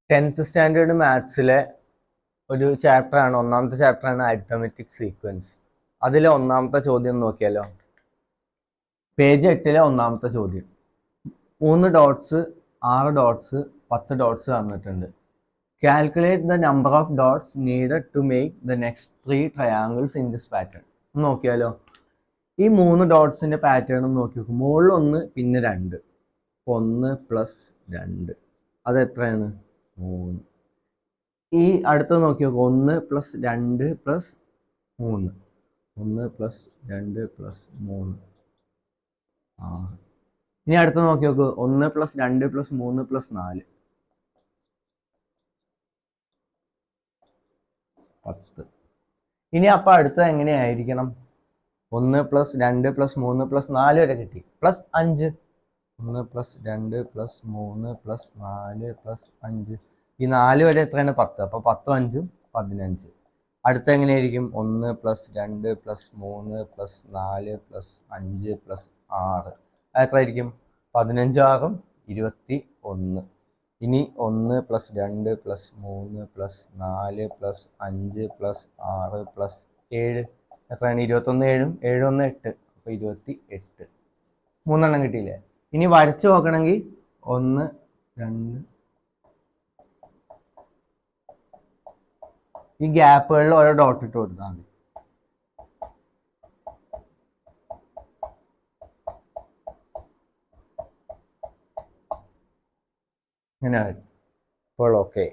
10th standard മാത്സിലെ ഒരു ചാപ്റ്ററാണ്, ഒന്നാമത്തെ ചാപ്റ്ററാണ് അരിത്തമെറ്റിക് സീക്വൻസ്. അതിലെ ഒന്നാമത്തെ ചോദ്യം നോക്കിയാലോ. പേജ് 8 ഒന്നാമത്തെ ചോദ്യം. 3 ഡോട്ട്സ്, 6 ഡോട്ട്സ്, 10 ഡോട്ട്സ് തന്നിട്ടുണ്ട്. Calculate the number of dots needed to make the next 3 triangles in this pattern. നോക്കിയാലോ. ഈ 3 ഡോട്ട്സിന്റെ പാറ്റേൺ നോക്കി നോക്കും. മുകളിൽ 1 പിന്നെ 2, 1 + 2 അത് എത്രയാണ്? 3. ഈ അടുത്ത് നോക്കി നോക്കും. 1 + 2 + 3, 1 + 2 + 3 6. ഇനി അടുത്ത് നോക്കി നോക്കൂ. 1 + 2 + 3 + 4 10. ഇനി അപ്പൊ അടുത്തത് എങ്ങനെയായിരിക്കണം? 1 + 2 + 3 + 4 വരെ കിട്ടി, +5. 1 + 2 + 3 + 4 + 5. ഈ 4 വരെ എത്രയാണ്? 10. അപ്പൊ 10 5 15. അടുത്ത എങ്ങനെയായിരിക്കും? 1 + 2 + 3 + 4 + 5 + 6 എത്രയായിരിക്കും? 15 6 21. ഇനി 1 + 2 + 3 + 4 + 5 + 6 + 7 എത്രയാണ്? 21 7 7 1 8. അപ്പൊ 28. 3 കിട്ടിയില്ലേ? ഇനി വരച്ചു നോക്കണമെങ്കിൽ 1 2 ഈ ഗ്യാപ്പുകളിൽ ഓരോ ഡോട്ട് ഇട്ട് കൊടുത്താൽ മതി. ഇങ്ങനെ ഇപ്പോൾ ഓക്കെ.